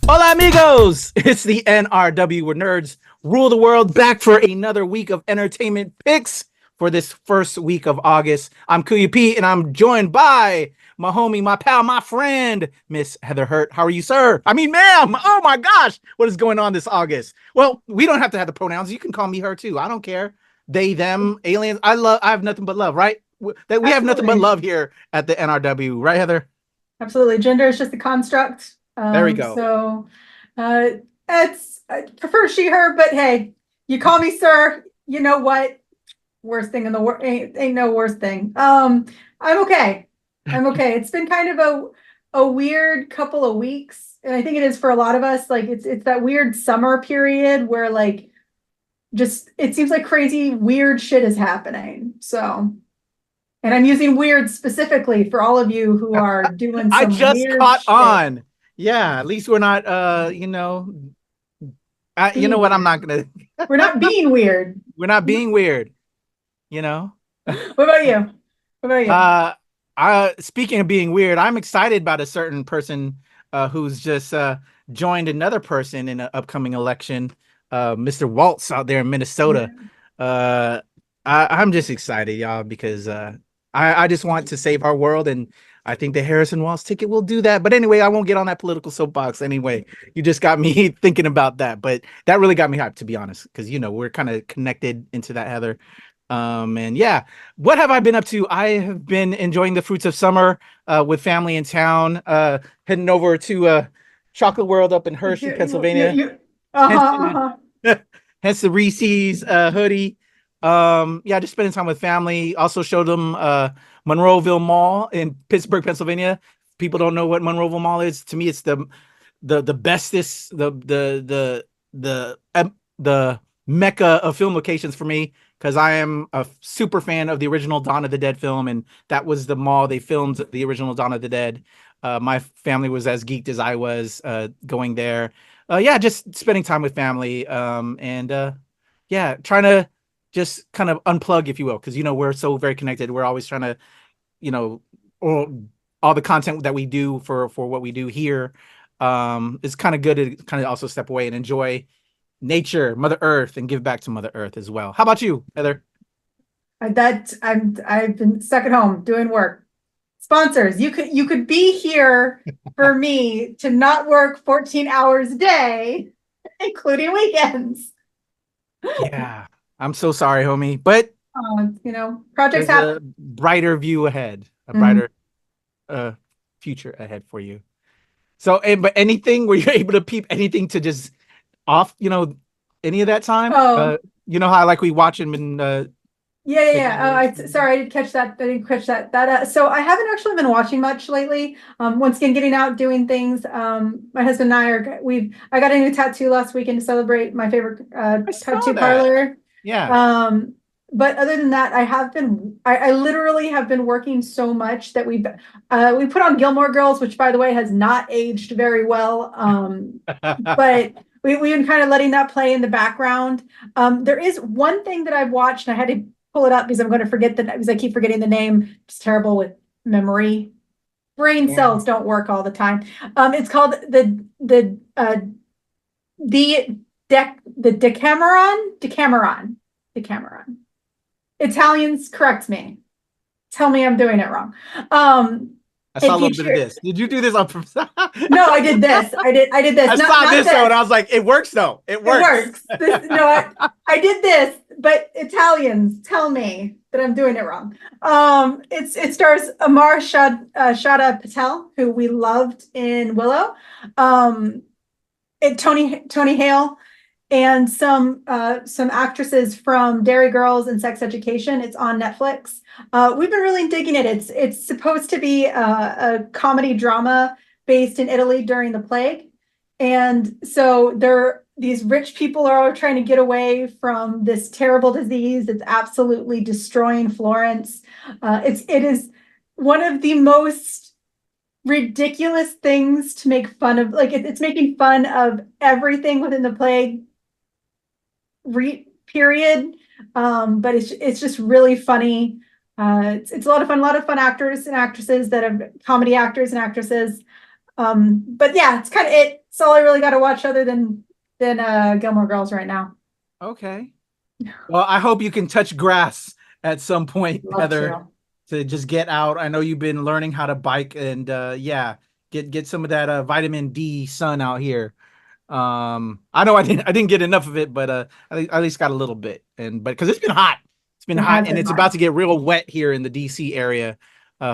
Hola amigos! It's the NRW where nerds rule the world, back for another week of entertainment picks for this first week of August. I'm Kuya P and I'm joined by my homie, my pal, my friend, Miss Heather Hurt. How are you, sir? I mean, ma'am! Oh my gosh! What is going on this August? Well, we don't have to have the pronouns. You can call me her too. I don't care. They, them, aliens. I have nothing but love, right? That we have nothing but love here at the NRW, right, Heather? Absolutely. Gender is just a construct. There we go. So I prefer she, her, but hey, you call me sir, you know what? Worst thing in the world ain't no worst thing. I'm okay. It's been kind of a weird couple of weeks. And I think it is for a lot of us. Like it's that weird summer period where like just it seems like crazy weird shit is happening. So and I'm using weird specifically for all of you who are doing some I just weird caught shit. on. Yeah, at least we're not you know what, I'm not gonna We're not being weird. we're not being weird, you know. What about you? Speaking of being weird, I'm excited about a certain person who's just joined another person in an upcoming election, Mr. Waltz out there in Minnesota. I'm just excited, y'all, because I just want to save our world, and I think the Harrison Waltz ticket will do that. But anyway, I won't get on that political soapbox anyway. You just got me thinking about that, but that really got me hyped, to be honest, because we're kind of connected into that, Heather. And yeah, what have I been up to? I have been enjoying the fruits of summer with family in town, heading over to Chocolate World up in Hershey, Pennsylvania. Hence the Reese's hoodie. Yeah, just spending time with family. Also showed them Monroeville Mall in Pittsburgh, Pennsylvania. People don't know what Monroeville Mall is. To me, it's the bestest, the mecca of film locations for me, because I am a super fan of the original Dawn of the Dead film, and that was the mall they filmed the original Dawn of the Dead. My family was as geeked as I was going there. Yeah, just spending time with family, and yeah, trying to just kind of unplug, if you will, because we're so very connected. We're always trying to, all the content that we do for what we do here is kind of good to kind of also step away and enjoy nature, Mother Earth, and give back to Mother Earth as well. How about you, Heather? I've been stuck at home doing work. Sponsors, you could be here for me to not work 14 hours a day, including weekends. Yeah, I'm so sorry, homie, but projects happen. A brighter view ahead, a brighter future ahead for you. So, but anything, were you able to peep anything to just off, any of that time? How like we watch them in sorry, I didn't catch that. So I haven't actually been watching much lately. Once again, getting out, doing things. My husband and I got a new tattoo last weekend to celebrate my favorite tattoo parlor. Yeah. But other than that, I literally have been working so much that we put on Gilmore Girls, which by the way has not aged very well. But we've been kind of letting that play in the background. There is one thing that I've watched, and I had to pull it up because I'm going to forget because I keep forgetting the name. It's terrible with memory. Brain cells don't work all the time. It's called the Decameron. Italians, correct me. Tell me I'm doing it wrong. I saw a little bit of this. Did you do this on purpose? No, I did this. I did this. I saw this though, and I was like, it works though. It works. I did this, but Italians tell me that I'm doing it wrong. It stars Amar Shada Patel, who we loved in Willow. Tony Hale, and some actresses from Dairy Girls and Sex Education. It's on Netflix. We've been really digging it. It's supposed to be a comedy drama based in Italy during the plague. And so these rich people are all trying to get away from this terrible disease that's absolutely destroying Florence. It is one of the most ridiculous things to make fun of. Like it's making fun of everything within the plague period. But it's just really funny. It's a lot of fun actors and actresses that are comedy actors and actresses. But yeah, it's kind of it. That's all I really got to watch other than Gilmore Girls right now. Okay. Well, I hope you can touch grass at some point, Love Heather, to just get out. I know you've been learning how to bike and get some of that vitamin D sun out here. I know I didn't get enough of it, but I at least got a little bit. But because it's been hot. It's been hot and it's about to get real wet here in the DC area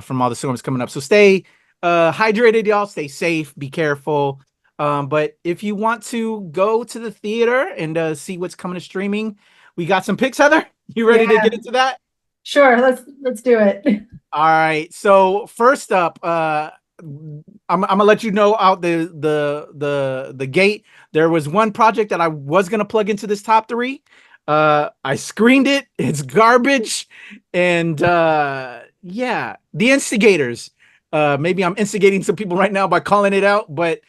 from all the storms coming up. So stay hydrated, y'all. Stay safe, be careful. But if you want to go to the theater and see what's coming to streaming, we got some picks, Heather. You ready to get into that? Sure, let's do it. All right. So first up, I'm gonna let you know out the gate. There was one project that I was gonna plug into this top 3. I screened it. It's garbage, and the Instigators. Maybe I'm instigating some people right now by calling it out, but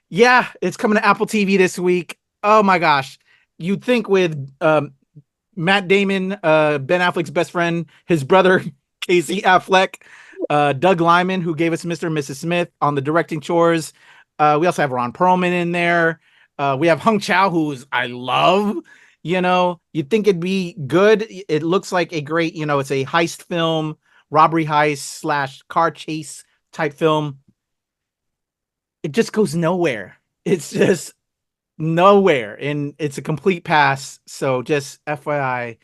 yeah, it's coming to Apple TV this week. Oh my gosh, you'd think with Matt Damon, Ben Affleck's best friend, his brother Casey Affleck, Doug Liman, who gave us Mr. and Mrs. Smith on the directing chores. We also have Ron Perlman in there. We have Hung Chow, who's I love. You'd think it'd be good. It looks like a great, it's a heist film, robbery heist / car chase type film. It just goes nowhere. It's just nowhere, and it's a complete pass. So just FYI,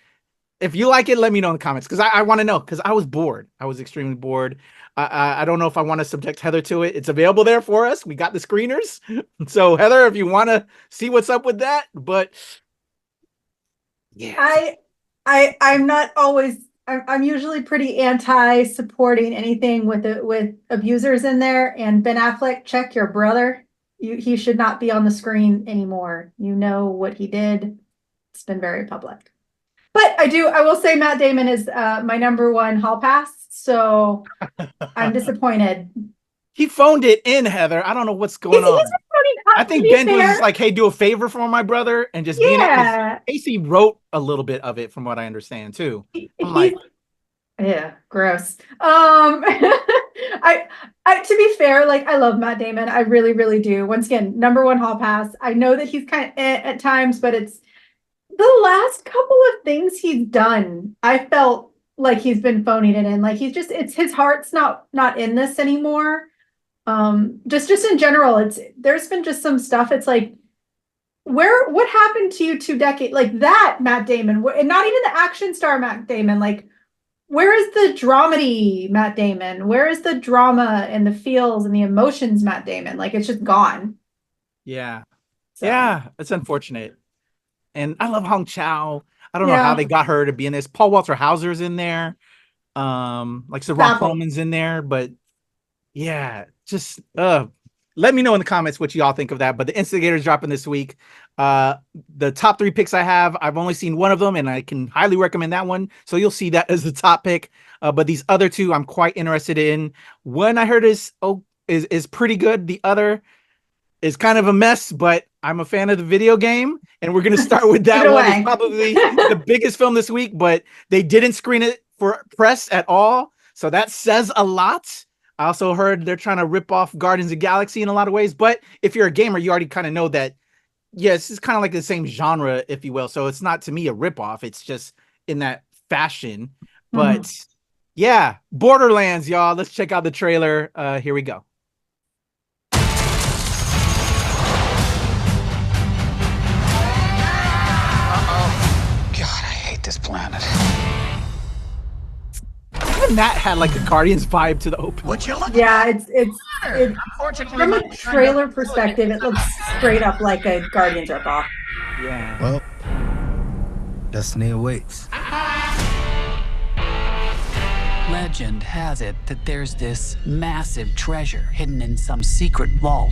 if you like it, let me know in the comments, because I want to know, because I was bored. I was extremely bored. I don't know if I want to subject Heather to it. It's available there for us. We got the screeners. So Heather, if you want to see what's up with that, but yeah, I'm not always. I'm usually pretty anti-supporting anything with abusers in there. And Ben Affleck, check your brother. He should not be on the screen anymore. You know what he did. It's been very public. But I will say Matt Damon is my #1 hall pass. So I'm disappointed. He phoned it in, Heather. I don't know what's going on. I think Ben was just like, hey, do a favor for my brother and just be in it. Casey wrote a little bit of it from what I understand too. Yeah, gross. I to be fair, like I love Matt Damon. I really, really do. Once again, #1 hall pass. I know that he's kind of at times, but it's the last couple of things he's done. I felt like he's been phoning it in. Like it's his heart's not in this anymore. Just in general, there's been just some stuff. It's like, what happened to you 2 decades like that, Matt Damon, and not even the action star Matt Damon. Like, where is the dramedy Matt Damon? Where is the drama and the feels and the emotions Matt Damon? Like, it's just gone. Yeah. So. Yeah, it's unfortunate. And I love Hong Chow. I don't know how they got her to be in this. Paul Walter Hauser's in there. Like Sir Ron Perlman's in there, but yeah, just let me know in the comments what y'all think of that. But the Instigators dropping this week. The top 3 picks I have, I've only seen one of them, and I can highly recommend that one. So you'll see that as the top pick. But these other 2, I'm quite interested in. One I heard is pretty good. The other is kind of a mess, but I'm a fan of the video game, and we're gonna start with that one. It's probably the biggest film this week, but they didn't screen it for press at all, so that says a lot. I also heard they're trying to rip off Guardians of the Galaxy in a lot of ways, but if you're a gamer, you already kind of know that. Yes, it's kind of like the same genre, if you will. So it's not to me a ripoff. It's just in that fashion. But yeah, Borderlands, y'all. Let's check out the trailer. Here we go. This planet. Even that had like a Guardians vibe to the open. What you looking it's from a trailer perspective, it looks straight up like a Guardians ripoff. Yeah. Well, destiny awaits. Legend has it that there's this massive treasure hidden in some secret vault.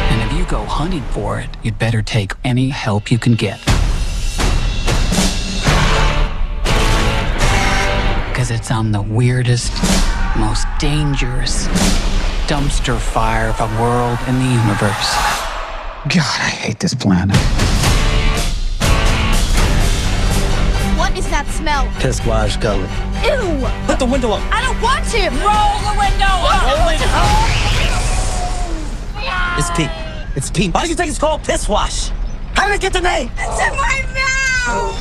And if you go hunting for it, you'd better take any help you can get. Because it's on the weirdest, most dangerous dumpster fire of a world in the universe. God, I hate this planet. What is that smell? Squash Gully. Ew! Put the window up. I don't want to! Roll the window up! Roll it up! It's Pete. It's Pete. Why do you think it's called Piss Wash? How did it get the name? It's in my mouth!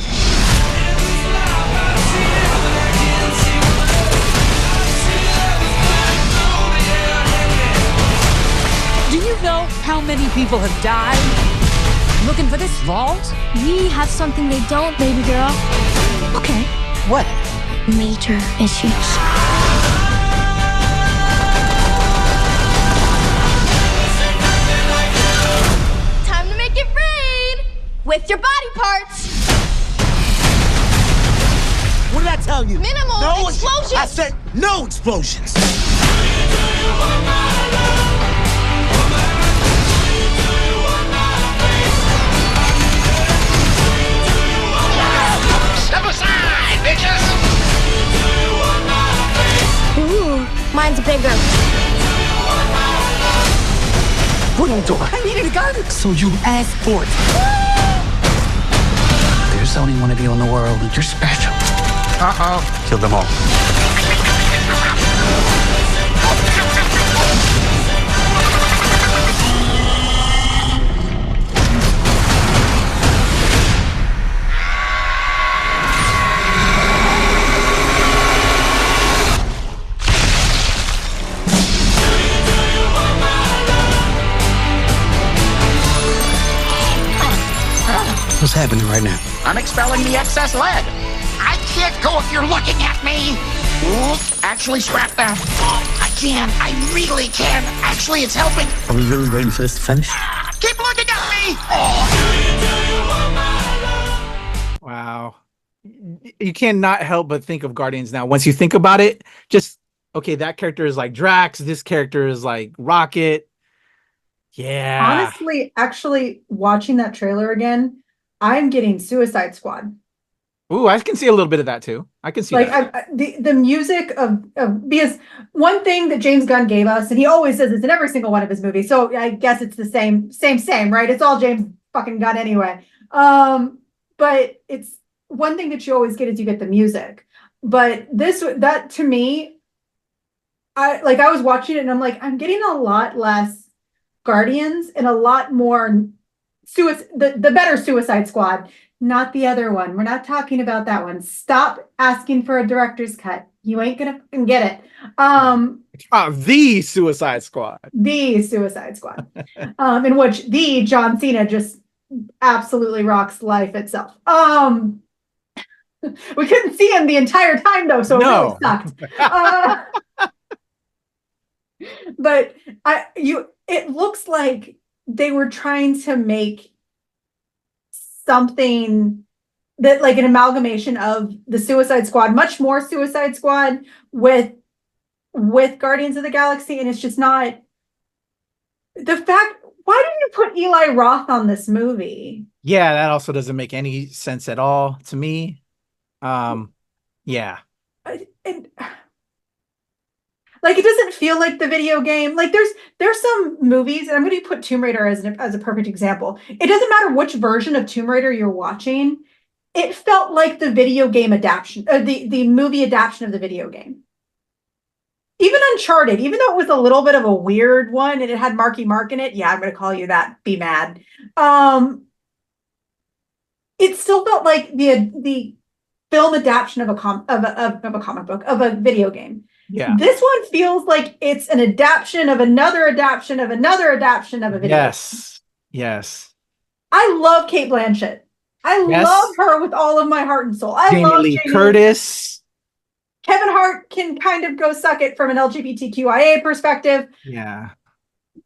Do you know how many people have died looking for this vault? We have something they don't, baby girl. Okay, what? Major issues. Time to make it rain with your body parts. What did I tell you? Minimal explosions. I said no explosions. Step aside, bitches! Ooh, mine's bigger. What are you doing? I needed a gun. So you asked for it. There's only one of you in the world, and you're special. Kill them all. What's happening right now? I'm expelling the excess lead. I can't go if you're looking at me. Ooh, actually, scrap that. I can. I really can. Actually, it's helping. Are we really waiting for this to finish? Keep looking at me. Wow. You cannot help but think of Guardians now. Once you think about it, just okay, that character is like Drax, this character is like Rocket. Yeah. Honestly, actually watching that trailer again, I'm getting Suicide Squad. Ooh, I can see a little bit of that too. I can see Like that. the music of because one thing that James Gunn gave us, and he always says this in every single one of his movies. So I guess it's the same, right? It's all James fucking Gunn anyway. But it's one thing that you always get is you get the music. But that to me, I was watching it and I'm like, I'm getting a lot less Guardians and a lot more the better Suicide Squad, not the other one. We're not talking about that one. Stop asking for a director's cut. You ain't gonna fucking get it. The Suicide Squad. The Suicide Squad. In which the John Cena just absolutely rocks life itself. We couldn't see him the entire time though, so it really sucked. But it looks like they were trying to make something that like an amalgamation of the Suicide Squad, much more Suicide Squad with Guardians of the Galaxy, and it's just not the fact. Why did you put Eli Roth on this movie? Yeah, that also doesn't make any sense at all to me. Yeah. And like it doesn't feel like the video game. Like there's some movies, and I'm going to put Tomb Raider as a perfect example. It doesn't matter which version of Tomb Raider you're watching. It felt like the video game adaptation, the movie adaptation of the video game. Even Uncharted, even though it was a little bit of a weird one and it had Marky Mark in it, yeah, I'm going to call you that. Be mad. It still felt like the film adaptation of a comic book, of a video game. Yeah. This one feels like it's an adaptation of another adaptation of another adaptation of a video. Yes. I love Cate Blanchett. I love her with all of my heart and soul. I love Jamie Lee Curtis. Kevin Hart can kind of go suck it from an LGBTQIA perspective. Yeah.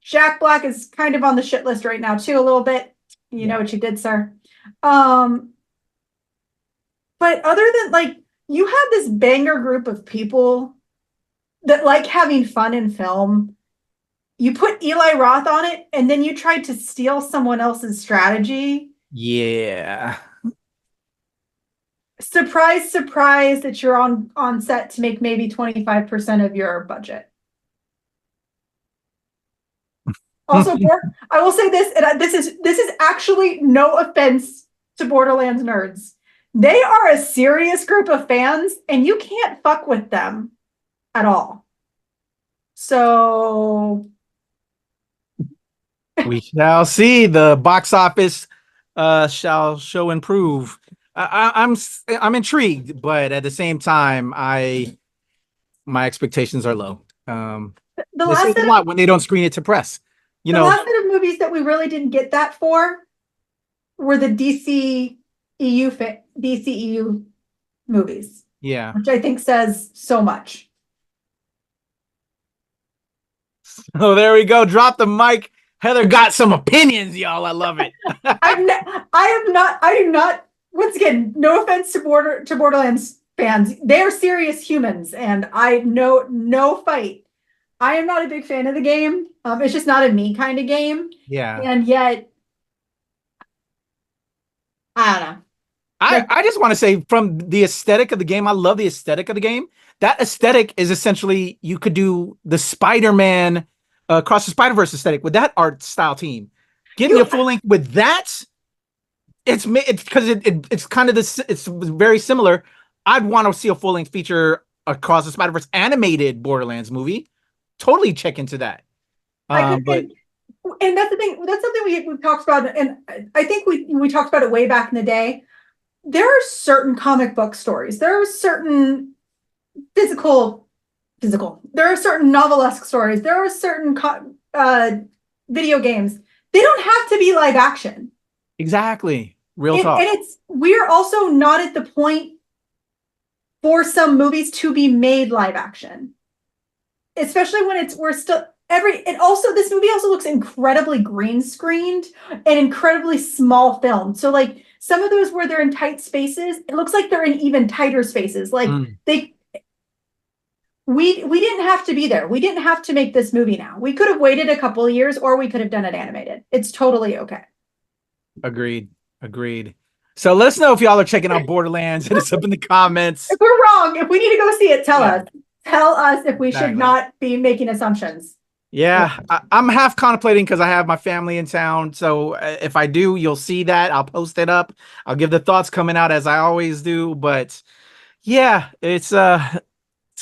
Jack Black is kind of on the shit list right now too, a little bit. You know what you did, sir. But other than like, you have this banger group of people that like having fun in film. You put Eli Roth on it, and then you tried to steal someone else's strategy. Yeah. Surprise, surprise that you're on set to make maybe 25% of your budget. Also, I will say this, and this is actually no offense to Borderlands nerds. They are a serious group of fans, and you can't fuck with them at all. So We shall see. The box office shall show improve. I'm intrigued, but at the same time, my expectations are low. The They last say a set lot when they don't screen it to press. the last set of movies that we really didn't get that for were the DCEU movies, Yeah. which I think says so much. Oh, there we go. Drop the mic. Heather got some opinions, y'all. I love it. I do not. Once again, no offense to Borderlands fans, they are serious humans, and I know no fight. I am not a big fan of the game. It's just not a me kind of game. Yeah. And yet, I don't know. I just want to say, from the aesthetic of the game, I love the aesthetic of the game. That aesthetic is essentially, you could do the Spider-Man Across the Spider-Verse aesthetic with that art style team. Give me a full length with that. It's because it's kind of this. It's very similar. I'd want to see a full length feature Across the Spider-Verse animated Borderlands movie. Totally check into that. And that's the thing. That's something we've talked about, and I think we talked about it way back in the day. There are certain comic book stories. There are certain physical. There are certain novelesque stories. There are certain video games. They don't have to be live action. Exactly. Real talk. And we're also not at the point for some movies to be made live action, especially when this movie also looks incredibly green screened and incredibly small filmed. So like some of those where they're in tight spaces, it looks like they're in even tighter spaces. Like we didn't have to be there. We didn't have to make this movie now. We could have waited a couple of years, or we could have done it animated. It's totally okay. Agreed. So let us know if y'all are checking out Borderlands. Hit us up in the comments. If we're wrong, if we need to go see it, tell us. Tell us if we should not be making assumptions. Yeah, I'm half contemplating because I have my family in town. So if I do, you'll see that. I'll post it up. I'll give the thoughts coming out as I always do. But yeah, it's a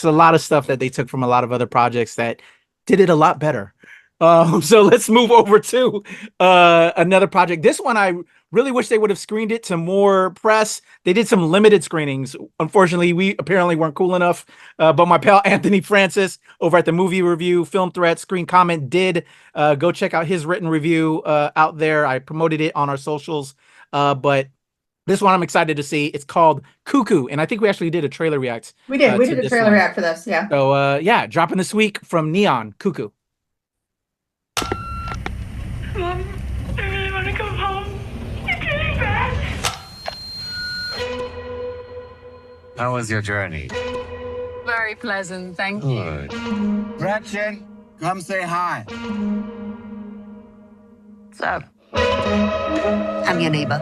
lot of stuff that they took from a lot of other projects that did it a lot better. So let's move over to another project. This one, I really wish they would have screened it to more press. They did some limited screenings. Unfortunately, we apparently weren't cool enough. But my pal Anthony Francis over at the Movie Review, Film Threat, Screen Comment did go check out his written review out there. I promoted it on our socials. But this one I'm excited to see. It's called Cuckoo, and I think we actually did a trailer react. We did. We did a trailer react for this. Yeah. So yeah, dropping this week from Neon, Cuckoo. Mom, I really want to go home. You're coming back. How was your journey? Very pleasant, thank you. Good. Gretchen, come say hi. What's up? I'm your neighbor.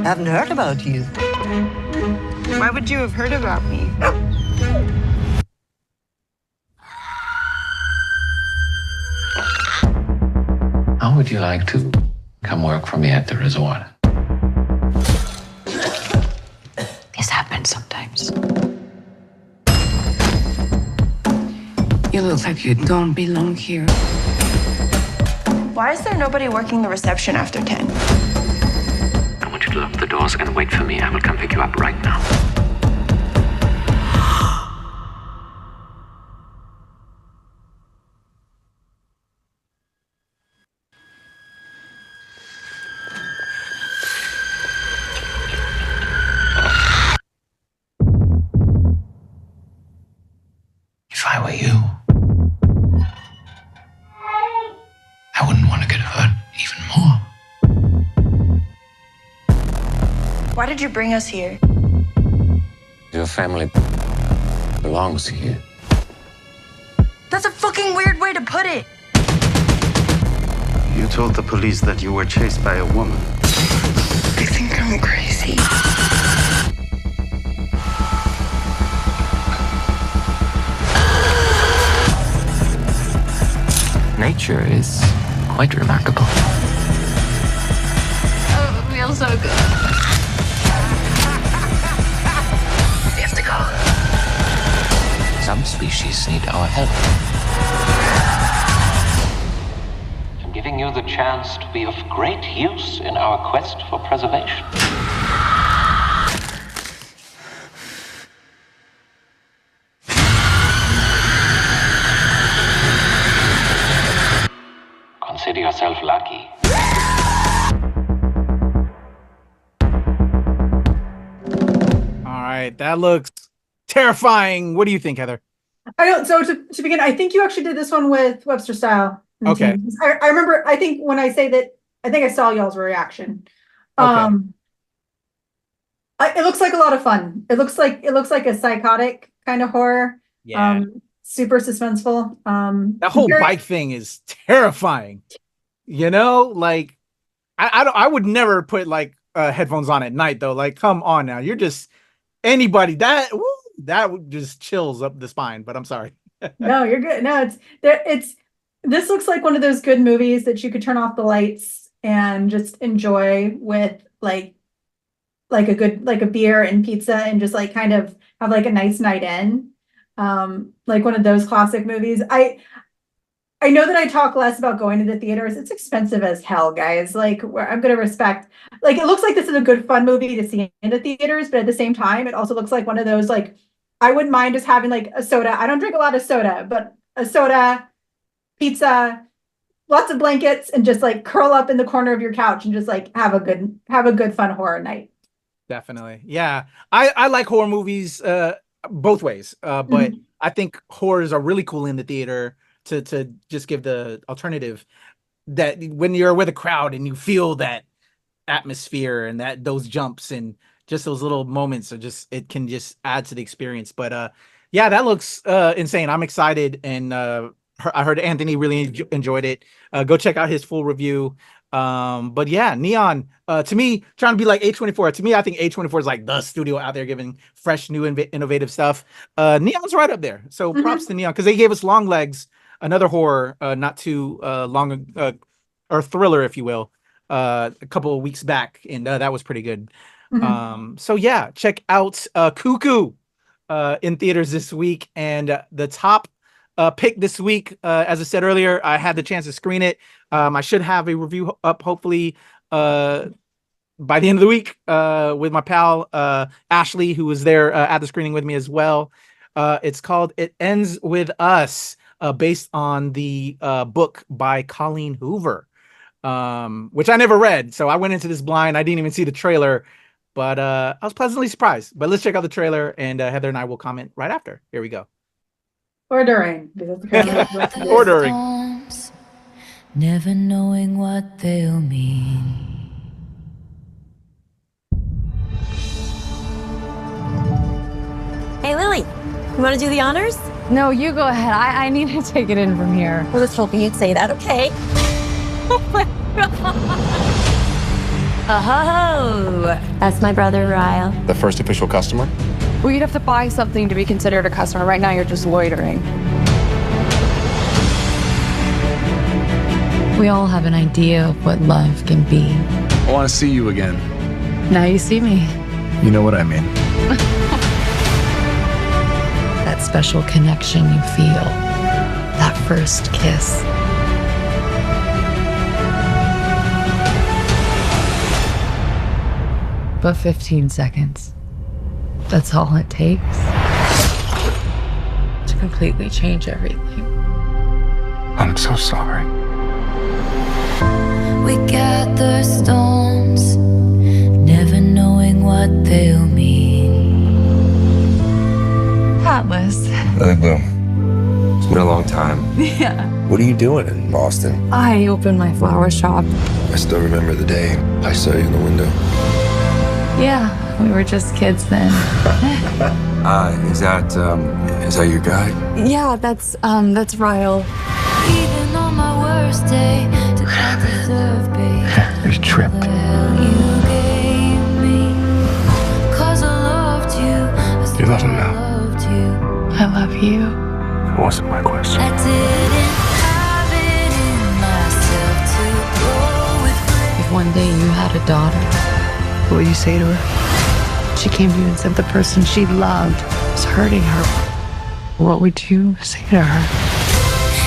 Haven't heard about you. Why would you have heard about me? How would you like to come work for me at the resort? This happens sometimes. You look like you don't belong here. Why is there nobody working the reception after 10? I want you to lock the doors and wait for me. I will come pick you up right now. If I were you, I wouldn't want to get hurt even more. Why did you bring us here? Your family belongs here. That's a fucking weird way to put it. You told the police that you were chased by a woman. I think I'm crazy. Nature is quite remarkable. Oh, it feels so good. We have to go. Some species need our help. And giving you the chance to be of great use in our quest for preservation. Consider yourself lucky. All right, that looks terrifying. What do you think, Heather? I don't. So to begin, I think you actually did this one with Webster Style. Okay. I remember. I think when I say that, I think I saw y'all's reaction. Okay. It looks like a lot of fun. It looks like a psychotic kind of horror. Yeah. Super suspenseful. That whole bike thing is terrifying. You know, like I would never put like headphones on at night though. Like, come on now, you're just anybody that just chills up the spine. But I'm sorry. No, you're good. No, this looks like one of those good movies that you could turn off the lights and just enjoy with like a beer and pizza and just like kind of have like a nice night in. Like one of those classic movies. I know that I talk less about going to the theaters. It's expensive as hell, guys. Like, I'm gonna respect. Like, it looks like this is a good fun movie to see in the theaters, but at the same time, it also looks like one of those like I wouldn't mind just having like a soda. I don't drink a lot of soda, but a soda, pizza, lots of blankets, and just like curl up in the corner of your couch and just like have a good fun horror night. Definitely, yeah. I like horror movies both ways, but I think horrors are really cool in the theater. To just give the alternative that when you're with a crowd and you feel that atmosphere and those jumps and just those little moments are just, it can just add to the experience. But yeah, that looks insane. I'm excited. And I heard Anthony really enjoyed it. Go check out his full review. But yeah, Neon, to me, trying to be like A24, to me, I think A24 is like the studio out there giving fresh, new, innovative stuff. Neon's right up there. So props to Neon, because they gave us Long Legs, another horror, not too long, or thriller, if you will, a couple of weeks back, and that was pretty good. So yeah, check out Cuckoo in theaters this week, and the top pick this week, as I said earlier, I had the chance to screen it. I should have a review up hopefully by the end of the week with my pal Ashley, who was there at the screening with me as well. It's called It Ends With Us, based on the book by Colleen Hoover, which I never read. So I went into this blind. I didn't even see the trailer, but I was pleasantly surprised. But let's check out the trailer, and Heather and I will comment right after. Here we go. Or during. Or during. Never knowing what they'll mean. Hey, Lily, you want to do the honors? No, you go ahead. I need to take it in from here. I was hoping you'd say that. Okay. Oh my God. Oh, that's my brother, Ryle. The first official customer? Well, you'd have to buy something to be considered a customer. Right now, you're just loitering. We all have an idea of what love can be. I want to see you again. Now you see me. You know what I mean. That special connection you feel. That first kiss. But 15 seconds. That's all it takes to completely change everything. I'm so sorry. We gather stones, never knowing what they'll mean. Atlas. Lily Bloom, it's been a long time. Yeah. What are you doing in Boston? I opened my flower shop. I still remember the day I saw you in the window. Yeah, we were just kids then. Is that your guy? Yeah, that's Ryle. Even on my worst day, did I deserve There's Trip. you gave me? 'Cause I loved you. You love him now. I love you. It wasn't my question. I didn't have it in myself to go with. If one day you had a daughter, what would you say to her? She came to you and said the person she loved was hurting her. What would you say to her?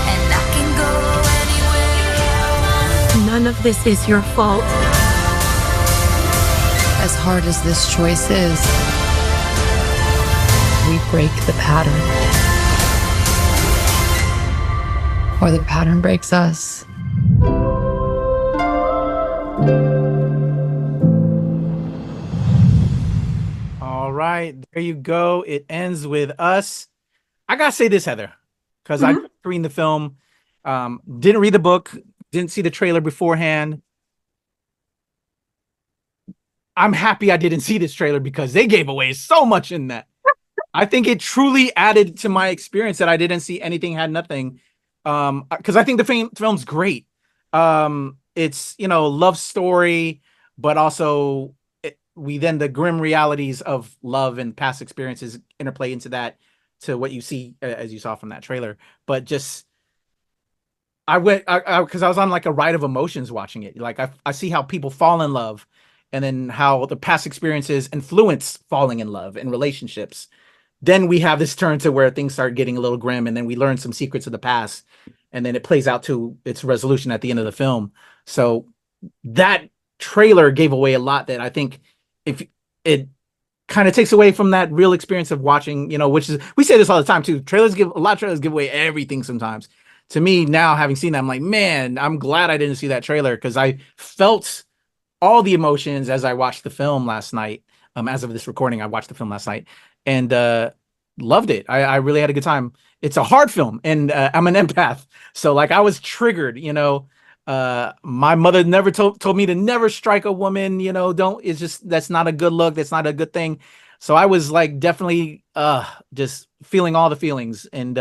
And I can go anywhere I None of this is your fault. As hard as this choice is, we break the pattern. Or the pattern breaks us. All right, there you go. It ends with us. I gotta say this, Heather, because I read the film, didn't read the book, didn't see the trailer beforehand. I'm happy I didn't see this trailer because they gave away so much in that. I think it truly added to my experience that I didn't see anything, had nothing. Because I think the film's great. It's, love story, but also the grim realities of love and past experiences interplay into that, to what you see as you saw from that trailer. But just, because I was on like a ride of emotions watching it. Like I see how people fall in love, and then how the past experiences influence falling in love and relationships. Then we have this turn to where things start getting a little grim, and then we learn some secrets of the past, and then it plays out to its resolution at the end of the film. So that trailer gave away a lot that I think, if it kind of takes away from that real experience of watching, which is, we say this all the time too, a lot of trailers give away everything sometimes. To me now, having seen that, I'm like, man, I'm glad I didn't see that trailer, because I felt all the emotions as I watched the film last night. As of this recording, I watched the film last night, and loved it. I really had a good time. It's a hard film, and I'm an empath, so like I was triggered. My mother never told me to never strike a woman. Don't. It's just, that's not a good look. That's not a good thing. So I was like definitely just feeling all the feelings, and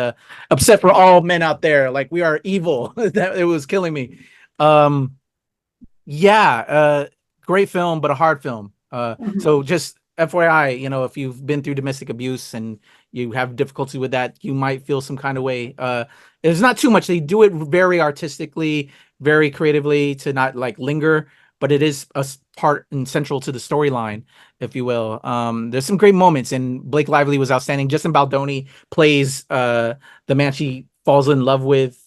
upset for all men out there. Like, we are evil. That it was killing me. Great film, but a hard film. So just FYI, if you've been through domestic abuse and you have difficulty with that, you might feel some kind of way. There's not too much. They do it very artistically, very creatively, to not like linger, but it is a part and central to the storyline, if you will. There's some great moments, and Blake Lively was outstanding. Justin Baldoni plays the man she falls in love with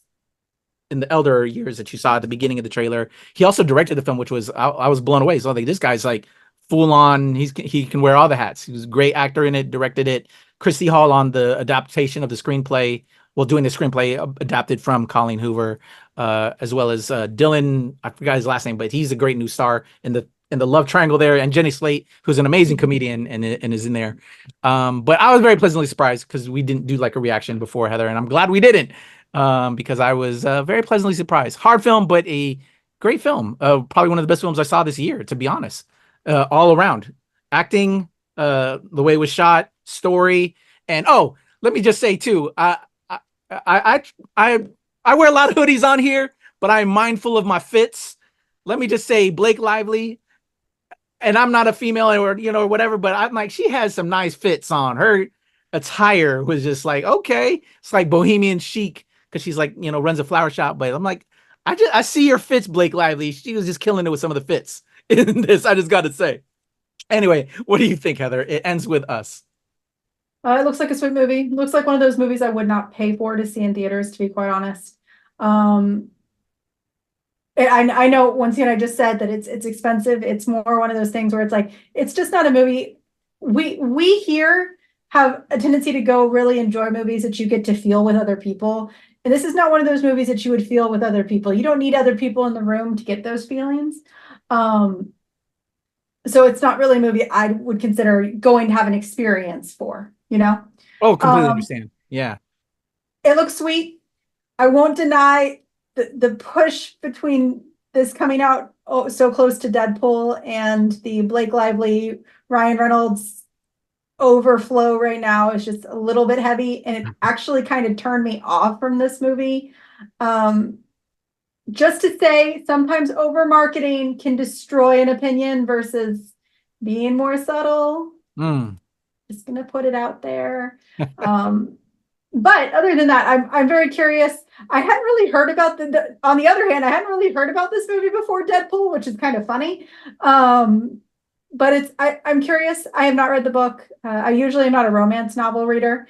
in the elder years that you saw at the beginning of the trailer. He also directed the film, which was, I was blown away. So I think this guy's like full on, he can wear all the hats. He was a great actor in it, directed it. Christy Hall on the adaptation of the screenplay, doing the screenplay adapted from Colleen Hoover, as well as Dylan, I forgot his last name, but he's a great new star in the love triangle there, and Jenny Slate, who's an amazing comedian and is in there. But I was very pleasantly surprised, because we didn't do like a reaction before, Heather, and I'm glad we didn't, because I was very pleasantly surprised. Hard film, but a great film. Probably one of the best films I saw this year, to be honest. All around, acting, the way it was shot, story, and let me just say too, I wear a lot of hoodies on here, but I'm mindful of my fits. Let me just say, Blake Lively, and I'm not a female or whatever, but I'm like, she has some nice fits on. Her attire was just like, okay, it's like bohemian chic, because she's like, runs a flower shop. But I'm like, I see your fits, Blake Lively. She was just killing it with some of the fits in this, I just got to say. Anyway, what do you think, Heather? It ends with us. It looks like a sweet movie. It looks like one of those movies I would not pay for to see in theaters, to be quite honest. I know, once again, I just said that it's expensive. It's more one of those things where it's like, it's just not a movie. We here have a tendency to go really enjoy movies that you get to feel with other people. And this is not one of those movies that you would feel with other people. You don't need other people in the room to get those feelings. So it's not really a movie I would consider going to have an experience for, Oh, completely understand. Yeah. It looks sweet. I won't deny the push between this coming out so close to Deadpool and the Blake Lively, Ryan Reynolds overflow right now is just a little bit heavy, and it actually kind of turned me off from this movie. Just to say, sometimes over marketing can destroy an opinion versus being more subtle. Just gonna put it out there. But other than that, I'm very curious. I hadn't really heard about on the other hand, I hadn't really heard about this movie before Deadpool, which is kind of funny. But I'm curious. I have not read the book. I usually am not a romance novel reader.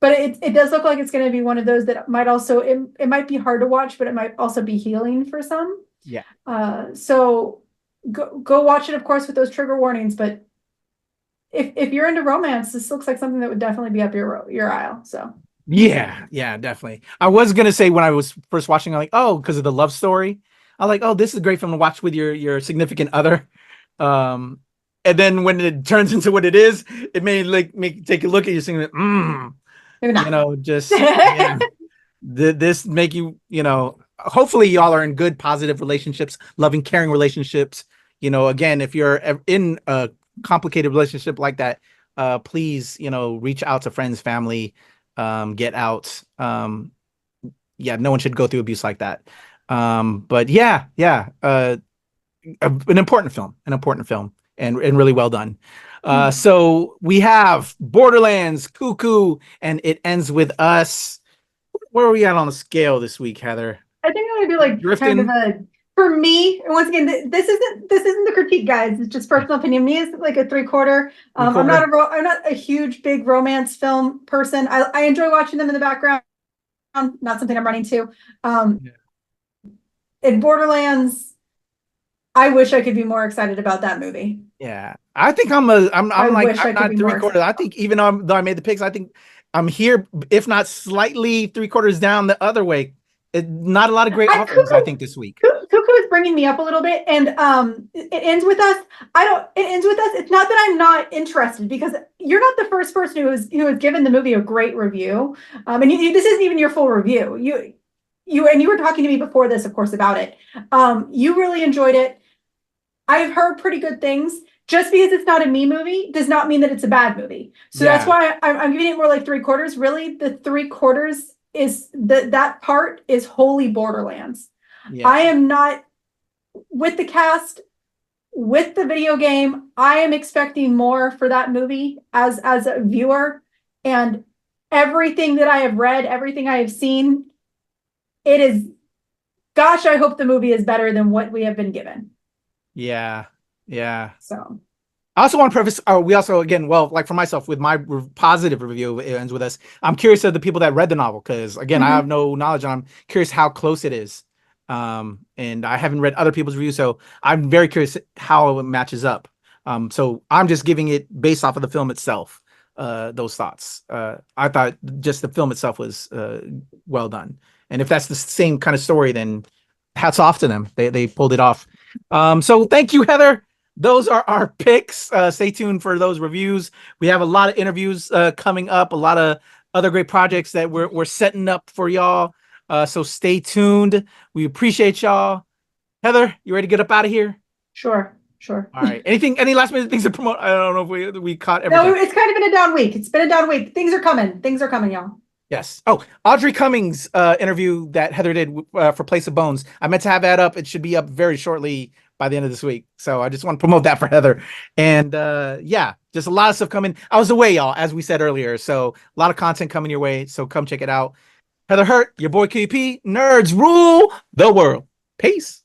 but it does look like it's going to be one of those that might also, it might be hard to watch, but it might also be healing for some. Yeah. So go watch it, of course, with those trigger warnings. But if you're into romance, this looks like something that would definitely be up your aisle. So yeah, definitely. I was gonna say when I was first watching, I'm like, oh, because of the love story. I'm like, oh, this is a great film to watch with your significant other. And then when it turns into what it is, it may like make you take a look at you saying, just yeah. This make you, hopefully y'all are in good, positive relationships, loving, caring relationships. Again, if you're in a complicated relationship like that, please, reach out to friends, family, get out. No one should go through abuse like that. But an important film and really well done. So we have Borderlands, Cuckoo, and It Ends With Us. Where are we at on the scale this week, Heather? I think I'm gonna do like Drifting. kind of for me. And once again, this isn't the critique, guys. It's just personal opinion. Me is like a 3/4. I'm not a huge big romance film person. I enjoy watching them in the background. Not something I'm running to. In Borderlands, I wish I could be more excited about that movie. Yeah, I think I'm not 3/4. I think even though I made the picks, I think I'm here, if not slightly 3/4 down the other way. Not a lot of great offerings, I think, this week. Cuckoo is bringing me up a little bit, and It Ends With Us. It Ends With Us. It's not that I'm not interested, because you're not the first person who has given the movie a great review. And this isn't even your full review. You were talking to me before this, of course, about it. You really enjoyed it. I've heard pretty good things. Just because it's not a me movie does not mean that it's a bad movie. So that's why I'm giving it more like 3/4. Really, the 3/4 is that part is wholly Borderlands. Yeah. I am not with the cast, with the video game. I am expecting more for that movie as a viewer, and everything that I have read, everything I have seen, it is. Gosh, I hope the movie is better than what we have been given. Yeah. So I also want to preface, we also, again, like for myself, with my positive review of It Ends With Us, I'm curious of the people that read the novel, because again, I have no knowledge, and I'm curious how close it is. And I haven't read other people's reviews, so I'm very curious how it matches up. So I'm just giving it based off of the film itself, those thoughts. I thought just the film itself was well done. And if that's the same kind of story, then hats off to them. They pulled it off. So thank you, Heather. Those are our picks. Stay tuned for those reviews. We have a lot of interviews coming up, a lot of other great projects that we're setting up for y'all. So stay tuned. We appreciate y'all. Heather, you ready to get up out of here? Sure. All right. Any last minute things to promote? I don't know if we caught everything. No, it's kind of been a down week. It's been a down week. Things are coming, y'all. Yes. Oh, Audrey Cummings interview that Heather did for Place of Bones. I meant to have that up. It should be up very shortly by the end of this week. So I just want to promote that for Heather. And just a lot of stuff coming. I was away, y'all, as we said earlier. So a lot of content coming your way. So come check it out. Heather Hurt, your boy QP, nerds rule the world. Peace.